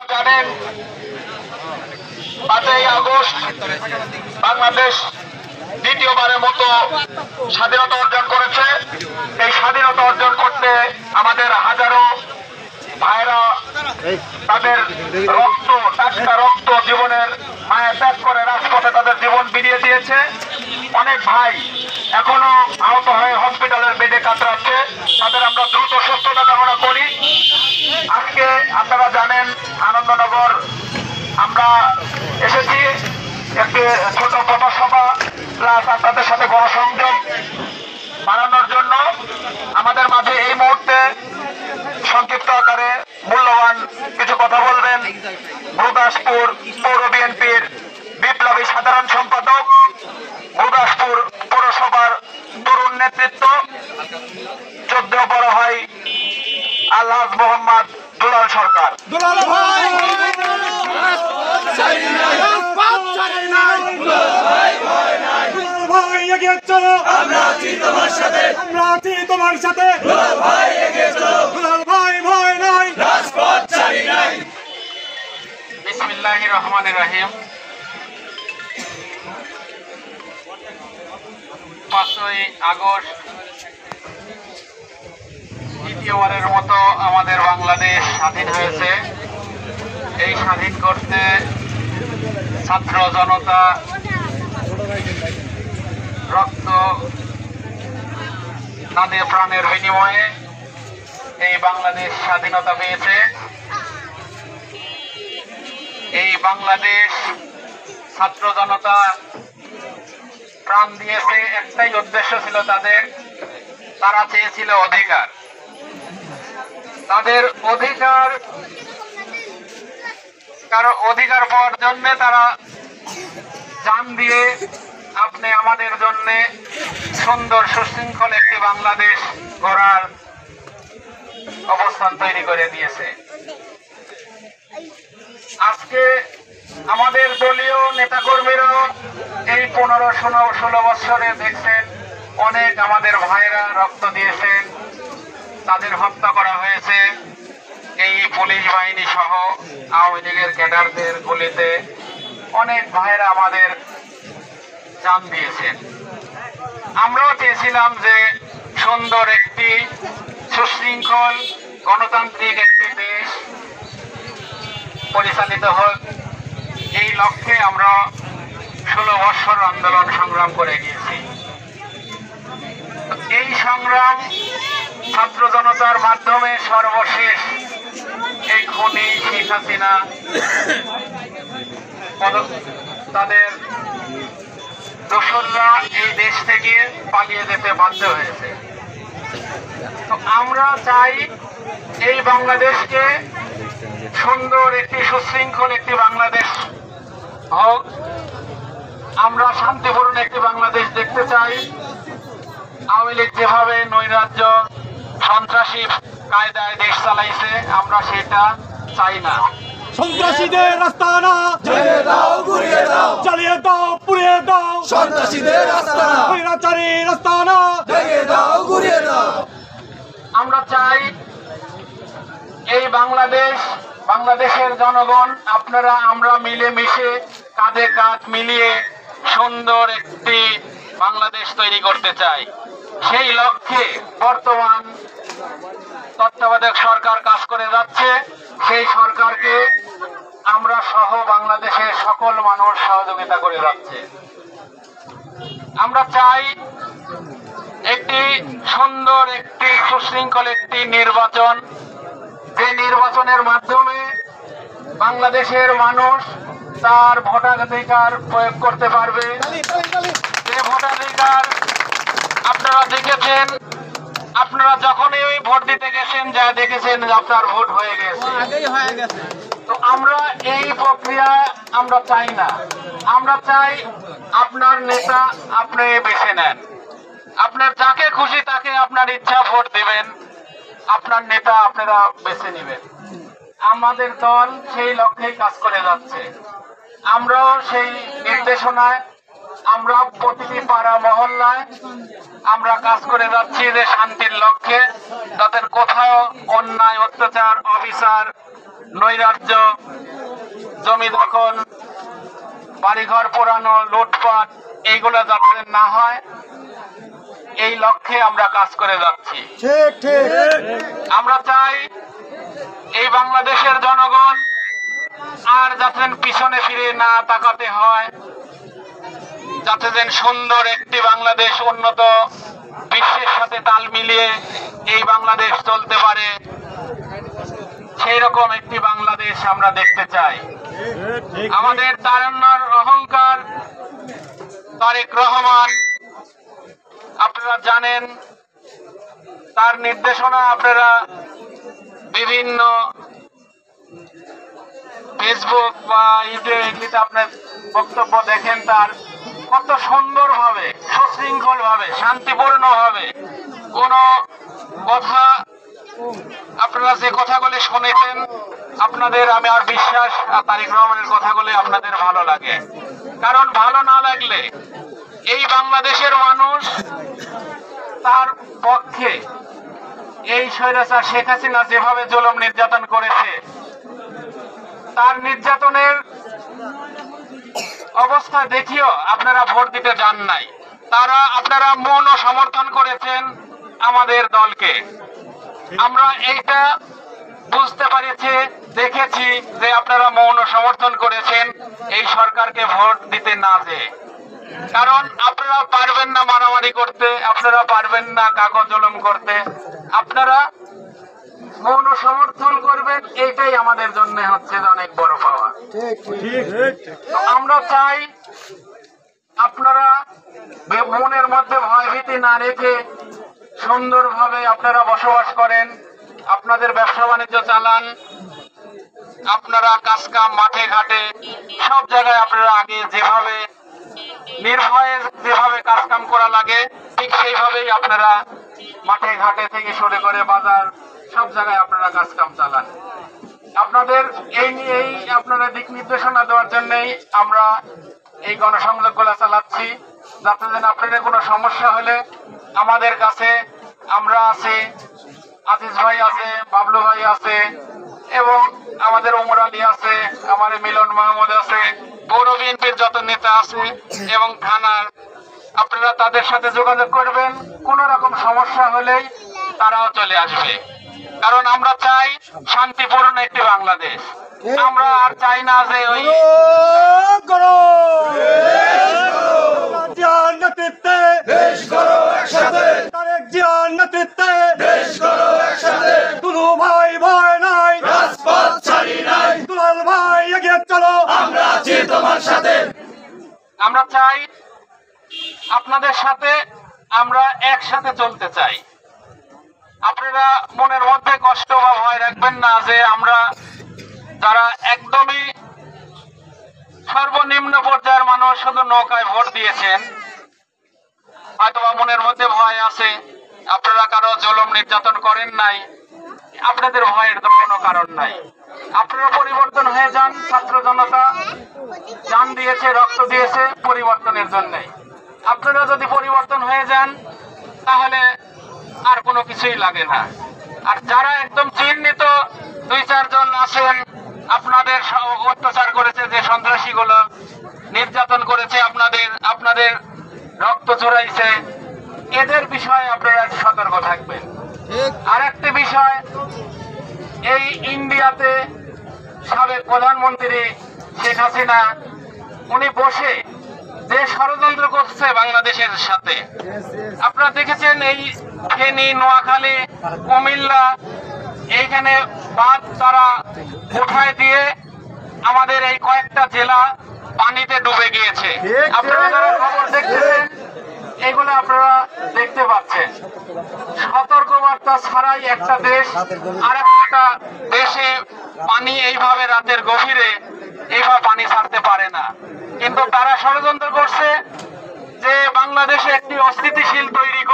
জানেন 5ই আগস্ট বাংলাদেশ দ্বিতীয়বারের মতো স্বাধীনতা অর্জন করেছে। এই স্বাধীনতা অর্জন করতে আমাদের হাজারো ভাইরা তাদের রক্ত, টাটকা রক্ত, জীবনের মায়া ত্যাগ করে রাজপথে তাদের জীবন বিলিয়ে দিয়েছে। অনেক ভাই এখনো আহত হয়ে হসপিটালের বেডে কাতরাচ্ছে, তাদের আমরা দ্রুত সুস্থতা কামনা করি। আজকে আপনারা জানেন আনন্দনগর আমরা এসেছি একটি ছোট পথসভা প্লাস আপনাদের সাথে গণসংযোগ বাড়ানোর জন্য। আমাদের মাঝে এই মুহূর্তে সংক্ষিপ্ত আকারে মূল্যবান কিছু কথা বলবেন গুরুদাসপুর পৌর বিএনপির বিপ্লবী সাধারণ সম্পাদক, গুরুদাসপুর পৌরসভার তরুণ নেতৃত্ব 14 বড় ভাই আলহাজ মোহাম্মদ দুলাল সরকার। তোমার সাথে বিসমিল্লাহির রহমানির রহিম। 5ই আগস্ট দ্বিতীয়বারের মতো আমাদের বাংলাদেশ স্বাধীন হয়েছে। এই স্বাধীন করতে ছাত্র জনতা রক্ত তাদের প্রাণের বিনিময়ে এই বাংলাদেশ স্বাধীনতা পেয়েছে। এই বাংলাদেশ ছাত্র জনতা প্রাণ দিয়েছে, একটাই উদ্দেশ্য ছিল তাদের, তারা চেয়েছিল অধিকার। তাদের অধিকার, কারো অধিকার পাওয়ার জন্য তারা জান দিয়ে আপনি আমাদের জন্য সুন্দর সুশৃঙ্খল একটি বাংলাদেশ গড়ার অবস্থান তৈরি করে দিয়েছে। আজকে আমাদের দলীয় নেতাকর্মীরাও এই 15-16 বছরে দেখছেন অনেক আমাদের ভাইরা রক্ত দিয়েছেন, তাদের হত্যা করা হয়েছে এই পুলিশ বাহিনী সহ আওয়ামী লীগের ক্যাডারদের গুলিতে। অনেক ভাইরা আমাদের জান দিয়েছেন। আমরাও চেয়েছিলাম যে সুন্দর একটি সুশৃঙ্খল গণতান্ত্রিক একটি দেশ পরিচালিত হোক। এই লক্ষ্যে আমরা 16 বছর আন্দোলন সংগ্রাম করে গিয়েছি। এই সংগ্রাম ছাত্র জনতার মাধ্যমে সর্বশেষ এই খুনি শেখ হাসিনা তাদের দোসররা এই দেশ থেকে পালিয়ে যেতে বাধ্য হয়েছে। তো আমরা চাই এই বাংলাদেশকে সুন্দর একটি সুশৃঙ্খল একটি বাংলাদেশ হোক। আমরা শান্তিপূর্ণ একটি বাংলাদেশ দেখতে চাই। আওয়ামী লীগ যেভাবে নৈরাজ্য সন্ত্রাসী কায়দায় দেশ চালাইছে, আমরা সেটা চাই না। সন্ত্রাসীদের রাস্তানা জ্বালিয়ে দাও, গুড়িয়ে দাও, জ্বালিয়ে দাও, পুড়িয়ে দাও, সন্ত্রাসীদের রাস্তানা স্বৈরাচারীর রাস্তানা জ্বালিয়ে দাও, গুড়িয়ে দাও। আমরা চাই এই বাংলাদেশের জনগণ আপনারা আমরা মিলেমিশে কাঁধে কাঁধ মিলিয়ে সুন্দর একটি বাংলাদেশ তৈরি করতে চাই। সেই লক্ষ্যে বর্তমান তত্ত্বাবধায়ক সরকার কাজ করে যাচ্ছে। সেই সরকারকে আমরা সহ বাংলাদেশের সকল মানুষ সহযোগিতা করে যাচ্ছে। আমরা চাই একটি সুন্দর একটি সুশৃঙ্খল একটি নির্বাচন, যে নির্বাচনের মাধ্যমে বাংলাদেশের মানুষ তার ভোটাধিকার প্রয়োগ করতে পারবে। যে ভোটাধিকার আপনারা দেখেছেন, আপনারা যখনই ওই ভোট দিতে গেছেন যা দেখেছেন আপনার ভোট হয়ে গেছে। তো আমরা এই প্রক্রিয়া আমরা চাই না। আমরা চাই আপনার নেতা আপনি বেছে নেন, আপনার যাকে খুশি তাকে আপনার ইচ্ছা ভোট দিবেন, আপনার নেতা আপনারা বেছে নেবেন। আমাদের দল সেই লক্ষ্যেই কাজ করে যাচ্ছে। আমরাও সেই নির্দেশনায় আমরা প্রতিটি পাড়া মহল্লায় আমরা কাজ করে যাচ্ছি যে শান্তির লক্ষ্যে, যাদের কোথাও অন্যায় অত্যাচার অবিচার নৈরাজ্য, জমি দখল, বাড়িঘর পোড়ানো, লুটপাট, এইগুলো যাতে না হয় এই লক্ষ্যে আমরা কাজ করে যাচ্ছি। আমরা চাই এই বাংলাদেশের জনগণ আর যাতে পিছনে ফিরে না তাকাতে হয়, যাতে যেন সুন্দর একটি বাংলাদেশ, উন্নত বিশ্বের সাথে তাল মিলিয়ে এই বাংলাদেশ চলতে পারে, সেই রকম একটি বাংলাদেশ আমরা দেখতে চাই। আমাদের তারুণ্যের অহংকার তারেক রহমান, আপনারা জানেন, তার নির্দেশনা আপনারা বিভিন্ন ফেসবুক বা ইউটিউবে আপনার বক্তব্য দেখেন, তার কত সুন্দরভাবে, সুশৃঙ্খল ভাবে, শান্তিপূর্ণ ভাবে কোন কথা আপনারা যে কথাগুলি শুনেছেন, আপনাদের আমি আর বিশ্বাস তারেক রহমানের কথাগুলি আপনাদের ভালো লাগে। কারণ ভালো না লাগলে এই বাংলাদেশের মানুষ তার পক্ষে এই স্বৈরাচার শেখ হাসিনা যেভাবে জুলুম নির্যাতন করেছে, তার নির্যাতনের অবস্থা দেখিও আপনারা ভোট দিতে যান নাই। আপনারা মন ও সমর্থন করেছেন আমাদের দলকে। আমরা এইটা বুঝতে পেরেছি, দেখেছি যে আপনারা মৌন সমর্থন করেছেন এই সরকারকে ভোট দিতে না যেয়ে। কারণ আপনারা পারবেন না মারামারি করতে, আপনারা পারবেন না কাগজ জুলুম করতে, আপনারা মৌন সমর্থন করবেন, এইটাই আমাদের জন্য হচ্ছে অনেক বড় পাওয়া। তো আমরা চাই আপনারা মনের মধ্যে ভয়ভীতি না রেখে সুন্দরভাবে আপনারা বসবাস করেন, আপনাদের ব্যবসা বাণিজ্য চালান, আপনারা কাজ কাম মাঠে ঘাটে সব জায়গায় আপনারা আগে যেভাবে নির্ভয়ে যেভাবে কাজ কাম করা লাগে ঠিক সেইভাবেই আপনারা মাঠে ঘাটে থেকে শুরু করে বাজার সব জায়গায় আপনারা কাজ কাম চালান। আপনাদের এই নিয়েই আপনারা দিক নির্দেশনা দেওয়ার জন্যই আমরা এই গণসংযোগ গুলা চালাচ্ছি, যাতে যেন আপনাদের কোনো সমস্যা হলে আমাদের কাছে আমরা আছি, আজিজ ভাই আছে, বাবলু ভাই আছে, এবং আমাদের ওমর আলী আছে, আমাদের মিলন মাহমুদ আছে, পৌর বিএনপির যত নেতা আছে এবং থানার, আপনারা তাদের সাথে যোগাযোগ করবেন। কোন রকম সমস্যা হলেই তারাও চলে আসবে। কারণ আমরা চাই শান্তিপূর্ণ একটি বাংলাদেশ। আমরা আর চাই না যে ওই ভাই ভাই নাই, দুলাল ভাই এগিয়ে চলো, আমরা আছি তোমার সাথে। আমরা চাই আপনাদের সাথে আমরা একসাথে চলতে চাই। আপনারা মনের মধ্যে কষ্ট বা ভয় রাখবেন না যে আমরা যারা একদমই সর্বনিম্ন পর্যায়ের মানুষ শুধু নৌকায় ভোট দিয়েছেন, হয়তোবা মনের মধ্যে ভয় আছে, আপনারা কারো জুলুম নির্যাতন করেন নাই, আপনাদের ভয়ের তো কোনো কারণ নাই। আপনারা পরিবর্তন হয়ে যান। ছাত্র জনতা জান দিয়েছে, রক্ত দিয়েছে পরিবর্তনের জন্যে। আপনারা যদি পরিবর্তন হয়ে যান তাহলে আর কোনো কিছুই লাগে না। আর যারা একদম চিহ্নিত 2-4 জন আছেন, আপনাদের অত্যাচার করেছে, যে সন্ত্রাসীগুলো নির্যাতন করেছে, আপনাদের রক্ত ঝরাইছে, এদের বিষয়ে আপনারা সতর্ক থাকবেন। আর একটা বিষয়, এই ইন্ডিয়াতে সাবেক প্রধানমন্ত্রী শেখ হাসিনা উনি বসে যে ষড়যন্ত্র করছে বাংলাদেশের সাথে, আপনারা দেখেছেন এই ফেনী, নোয়াখালী, কুমিল্লা, এইখানে বাঁধ তারা উঠায় দিয়ে আমাদের এই কয়েকটা জেলা পানিতে ডুবে গিয়েছে। আপনারা যারা খবর দেখতেছেন এগুলো আপনারা দেখতে পাচ্ছেন। সতর্কবার্তা ছাড়াই একটা দেশ আর একটা দেশে পানি এইভাবে রাতের গভীরে এইভাবে পানি ছাড়তে পারে না। কিন্তু তারা ষড়যন্ত্র করছে যে বাংলাদেশে একটি অস্থিতিশীল তৈরি করে